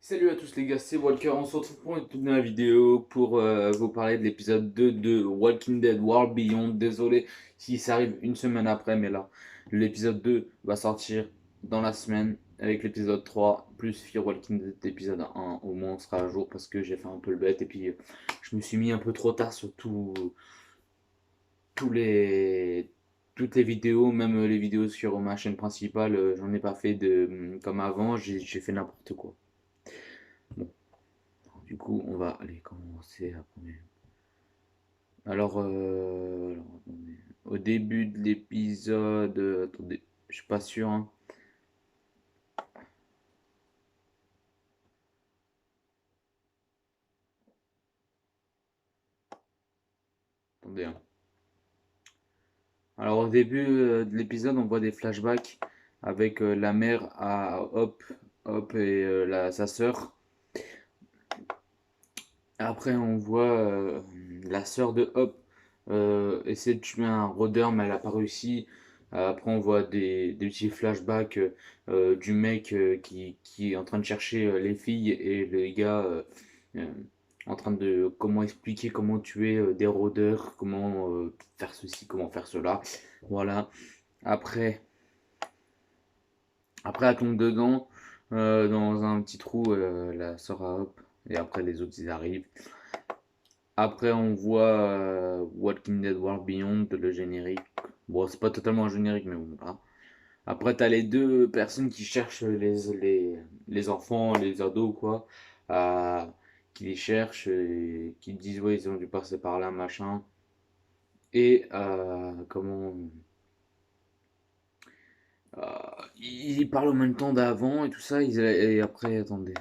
Salut à tous les gars, c'est Walker, on se retrouve pour une toute nouvelle vidéo pour vous parler de l'épisode 2 de Walking Dead World Beyond. Désolé si ça arrive une semaine après, mais là, l'épisode 2 va sortir dans la semaine avec l'épisode 3 plus Fear Walking Dead épisode 1. Au moins on sera à jour parce que j'ai fait un peu le bête et puis je me suis mis un peu trop tard sur tous les, toutes les vidéos, même les vidéos sur ma chaîne principale, j'en ai pas fait comme avant, j'ai fait n'importe quoi. Bon. Du coup, on va aller commencer la première. Alors, attendez. Au début de l'épisode, attendez, je suis pas sûr, hein. Attendez, hein. Alors, au début de l'épisode, on voit des flashbacks avec la mère à Hop et sa sœur. Après, on voit la sœur de Hop essayer de tuer un rôdeur, mais elle a pas réussi. Après, on voit des petits flashbacks du mec qui est en train de chercher les filles et le gars euh, en train de comment expliquer comment tuer des rôdeurs, comment faire ceci, comment faire cela. Voilà. Après, après elle tombe dedans dans un petit trou, la sœur à Hop. Et après, les autres ils arrivent. Après, on voit Walking Dead World Beyond, le générique. Bon, c'est pas totalement un générique, mais bon, voilà. Après, t'as les deux personnes qui cherchent les enfants, les ados, quoi, euh, qui les cherchent et qui disent, ouais, ils ont dû passer par là, machin. Et comment. euh, ils parlent en même temps d'avant et tout ça. Et après, attendez.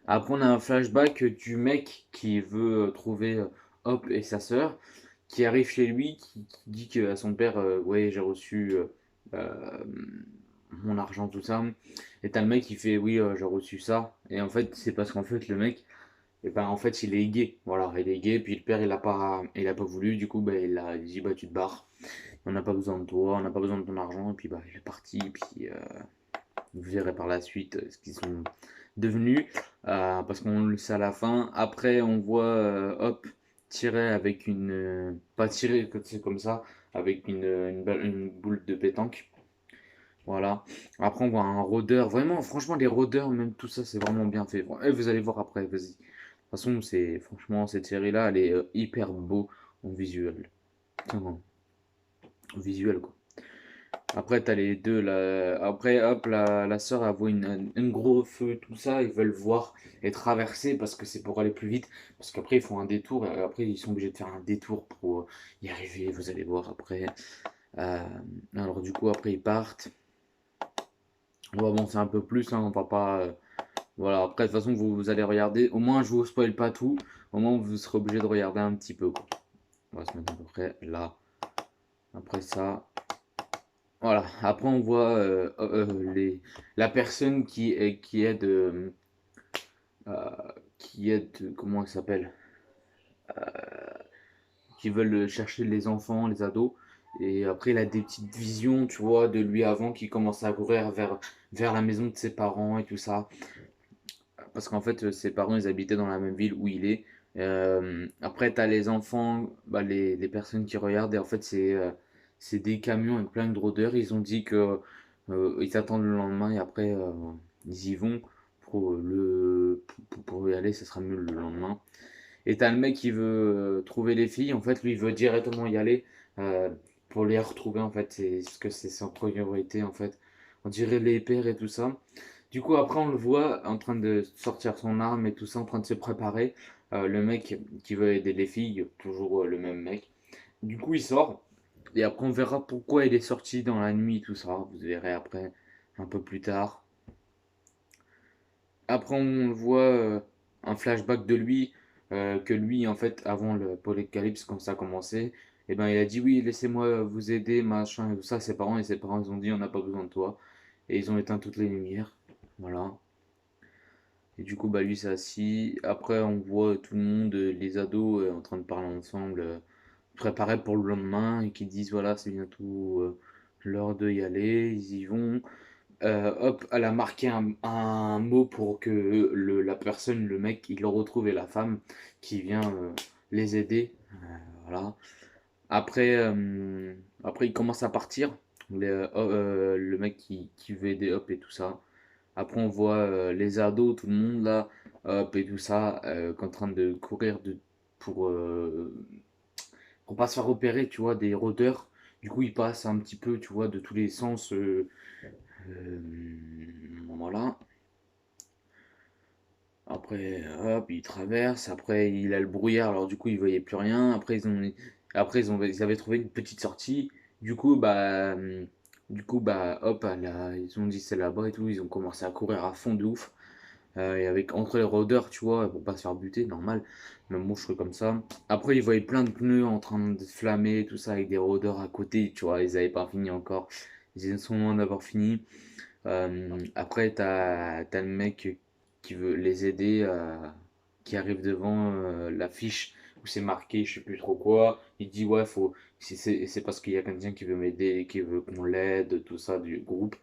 Après, on a un flashback du mec qui veut trouver Hop et sa sœur, qui arrive chez lui, qui dit à son père, ouais, j'ai reçu euh, mon argent, tout ça. Et t'as le mec qui fait, oui, j'ai reçu ça. Et en fait, c'est parce qu'en fait, le mec, et ben, en fait, il est gay. Voilà, il est gay, puis le père, il a pas voulu, du coup, bah, il dit, bah, tu te barres. On n'a pas besoin de toi, on n'a pas besoin de ton argent. Et puis, bah, il est parti, puis vous verrez par la suite ce qu'ils sont devenus, parce qu'on le sait à la fin. Après, on voit Hop tirer avec une. Pas tirer, c'est comme ça, avec une boule de pétanque. Voilà. Après, on voit un rôdeur. Vraiment, franchement, les rôdeurs, même tout ça, c'est vraiment bien fait. Et vous allez voir après, vas-y. De toute façon, franchement, cette série-là, elle est hyper beau en visuel. Tiens, en visuel, quoi. Après, t'as les deux. Après, hop, la sœur, elle voit un gros feu, tout ça. Ils veulent voir et traverser parce que c'est pour aller plus vite. Parce qu'après, ils font un détour. Et après, ils sont obligés de faire un détour pour y arriver. Vous allez voir après. Euh, alors, du coup, après, ils partent. On va avancer un peu plus, hein, on va pas. Voilà, après, de toute façon, vous allez regarder. Au moins, je vous spoil pas tout. Au moins, vous serez obligé de regarder un petit peu, quoi. On va se mettre à peu près là. Après ça. Voilà, après on voit la personne qui aide, euh, comment elle s'appelle, qui veulent chercher les enfants, les ados. Et après il a des petites visions, tu vois, de lui avant qui commence à courir vers la maison de ses parents et tout ça. Parce qu'en fait ses parents ils habitaient dans la même ville où il est. Après t'as les enfants, bah, les personnes qui regardent et en fait c'est des camions avec plein de rôdeurs. Ils ont dit que ils attendent le lendemain et après ils y vont pour y aller, ça sera mieux le lendemain. Et t'as le mec qui veut trouver les filles, en fait lui il veut directement y aller euh, pour les retrouver en fait, c'est ce que c'est sa priorité en fait. On dirait les pères et tout ça. Du coup après on le voit en train de sortir son arme et tout ça, en train de se préparer. Le mec qui veut aider les filles, toujours le même mec. Du coup il sort et après on verra pourquoi il est sorti dans la nuit, tout ça. Vous verrez après un peu plus tard. Après, on voit un flashback de lui, que lui, en fait, avant l'apocalypse, quand ça a commencé, et ben, il a dit oui, laissez-moi vous aider, machin, et tout ça, ses parents, et ses parents, ils ont dit, on n'a pas besoin de toi. Et ils ont éteint toutes les lumières. Voilà. Et du coup, bah, lui s'est assis. Après, on voit tout le monde, les ados, en train de parler ensemble, préparés pour le lendemain, et qui disent, voilà, c'est bientôt l'heure de y aller, ils y vont. hop, elle a marqué un mot pour que la personne, le mec, il le retrouve et la femme qui vient les aider. Voilà. Après, après, il commence à partir. Le mec qui veut aider Hop et tout ça. Après, on voit les ados, tout le monde là, Hop et tout ça, en train de courir pour, euh, pour pas se faire repérer, tu vois, des rôdeurs. Du coup, ils passent un petit peu, tu vois, de tous les sens. Euh, voilà. Après, hop, il traverse. Après, il a le brouillard. Alors, du coup, il voyait plus rien. Ils avaient trouvé une petite sortie. Du coup, hop, ils ont dit c'est là-bas et tout. Ils ont commencé à courir à fond de ouf. Et avec entre les rôdeurs, tu vois, pour pas se faire buter, normal. Même bon, je serais comme ça. Après, ils voyaient plein de pneus en train de se flammer, tout ça, avec des rôdeurs à côté, tu vois. Ils avaient pas fini encore. Ils sont loin d'avoir fini. Après, t'as le mec qui veut les aider, qui arrive devant l'affiche où c'est marqué, je sais plus trop quoi. Il dit, ouais, c'est parce qu'il y a quelqu'un qui veut m'aider, qui veut qu'on l'aide, tout ça, du groupe.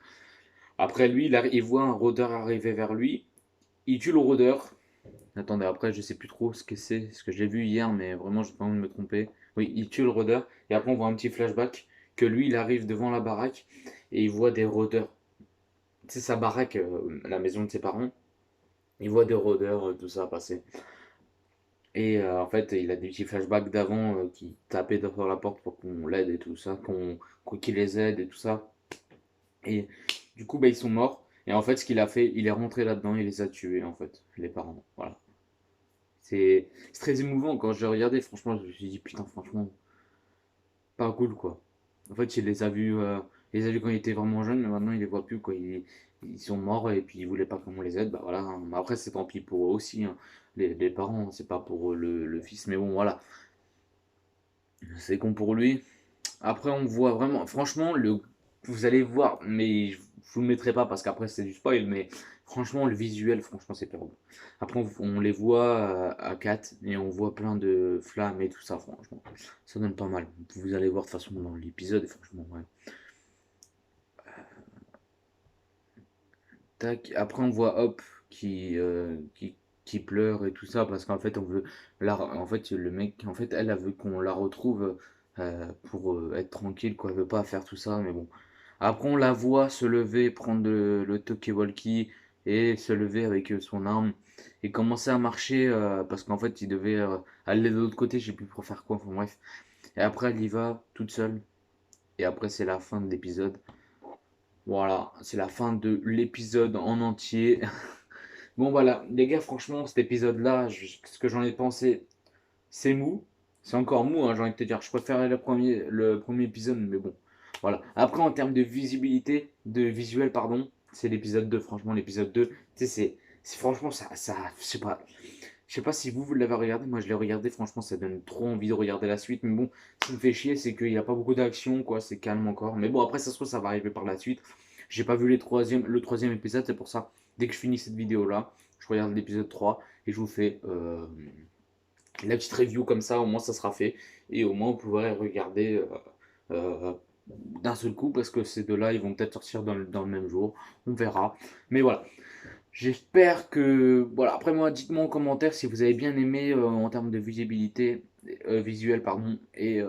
Après, lui, il voit un rôdeur arriver vers lui. Il tue le rôdeur. Attendez, après, je sais plus trop ce que c'est, ce que j'ai vu hier, mais vraiment, j'ai pas envie de me tromper. Oui, il tue le rôdeur. Et après, on voit un petit flashback que lui, il arrive devant la baraque et il voit des rôdeurs. C'est sa baraque, la maison de ses parents. Il voit des rôdeurs, tout ça passer. Et en fait, il a des petits flashbacks d'avant qui tapaient sur la porte pour qu'on l'aide et tout ça, qu'il les aide et tout ça. Et du coup, bah, ils sont morts. Et en fait, ce qu'il a fait, il est rentré là-dedans, il les a tués, en fait, les parents. Voilà. C'est très émouvant quand je regardais, franchement, je me suis dit, putain, franchement, pas cool, quoi. En fait, il les a vus quand il était vraiment jeune, mais maintenant, il les voit plus, quoi. Ils sont morts et puis ils voulaient pas qu'on les aide, bah voilà, hein. Mais après, c'est tant pis pour eux aussi, hein. Les parents, c'est pas pour le fils, mais bon, voilà. C'est con pour lui. Après, on voit vraiment, franchement, vous allez voir, mais je vous le mettrai pas parce qu'après c'est du spoil, mais franchement, le visuel, franchement, c'est perdu. Après, on les voit à 4 et on voit plein de flammes et tout ça, franchement. Ça donne pas mal. Vous allez voir de toute façon dans l'épisode, et franchement, ouais. Tac. Après, on voit Hop qui pleure et tout ça parce qu'en fait, on veut. En fait, le mec, en fait, elle veut qu'on la retrouve pour être tranquille, quoi. Elle veut pas faire tout ça, mais bon. Après, on la voit se lever, prendre le talkie-walkie et se lever avec son arme et commencer à marcher parce qu'en fait, il devait aller de l'autre côté, je sais plus pour faire quoi, enfin bref. Et après, elle y va toute seule. Et après, c'est la fin de l'épisode. Voilà, c'est la fin de l'épisode en entier. Bon, voilà, les gars, franchement, cet épisode-là, ce que j'en ai pensé, c'est mou. C'est encore mou, hein, j'ai envie de te dire. Je préférais le premier épisode, mais bon. Voilà. Après, en termes de visibilité, de visuel, pardon, c'est l'épisode 2. Franchement, l'épisode 2, tu sais, franchement, je sais pas si vous l'avez regardé. Moi, je l'ai regardé. Franchement, ça donne trop envie de regarder la suite. Mais bon, ce qui me fait chier, c'est qu'il n'y a pas beaucoup d'action, quoi. C'est calme encore. Mais bon, après, ça se trouve, ça va arriver par la suite. J'ai pas vu le troisième épisode, c'est pour ça. Dès que je finis cette vidéo-là, je regarde l'épisode 3 et je vous fais la petite review comme ça, au moins ça sera fait. Et au moins vous pourrez regarder euh, d'un seul coup parce que ces deux-là, ils vont peut-être sortir dans le même jour. On verra. Mais voilà. J'espère que. Voilà, après moi, dites-moi en commentaire si vous avez bien aimé en termes de visibilité, visuel, pardon, et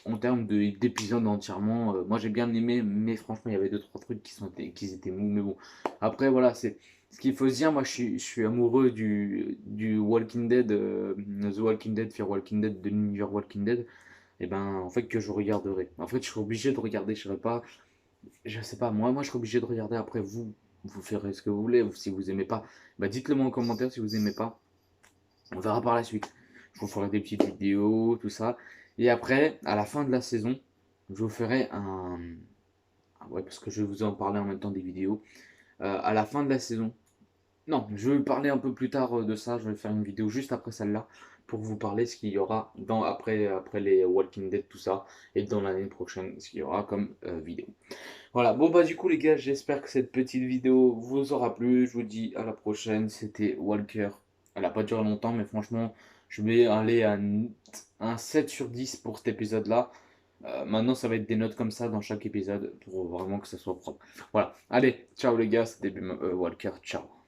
en termes d'épisodes entièrement. Moi j'ai bien aimé, mais franchement, il y avait deux trois trucs qui étaient mous. Mais bon, après, voilà, c'est. Ce qu'il faut se dire, moi je suis amoureux du Walking Dead, The Walking Dead, Fear Walking Dead, de l'univers Walking Dead, et ben en fait que je regarderai. En fait, je serai obligé de regarder, je serai pas, je sais pas, moi je serais obligé de regarder après vous ferez ce que vous voulez, si vous aimez pas, bah dites-le moi en commentaire si vous aimez pas, on verra par la suite. Je vous ferai des petites vidéos, tout ça, et après, à la fin de la saison, je vous ferai ouais, parce que je vais vous en parler en même temps des vidéos, à la fin de la saison, non, je vais parler un peu plus tard de ça. Je vais faire une vidéo juste après celle-là pour vous parler ce qu'il y aura après les Walking Dead, tout ça, et dans l'année prochaine, ce qu'il y aura comme vidéo. Voilà, bon bah du coup les gars, j'espère que cette petite vidéo vous aura plu. Je vous dis à la prochaine. C'était Walker. Elle a pas duré longtemps, mais franchement, je vais aller à un 7 sur 10 pour cet épisode-là. Maintenant, ça va être des notes comme ça dans chaque épisode pour vraiment que ça soit propre. Voilà. Allez, ciao les gars, c'était Walker. Ciao.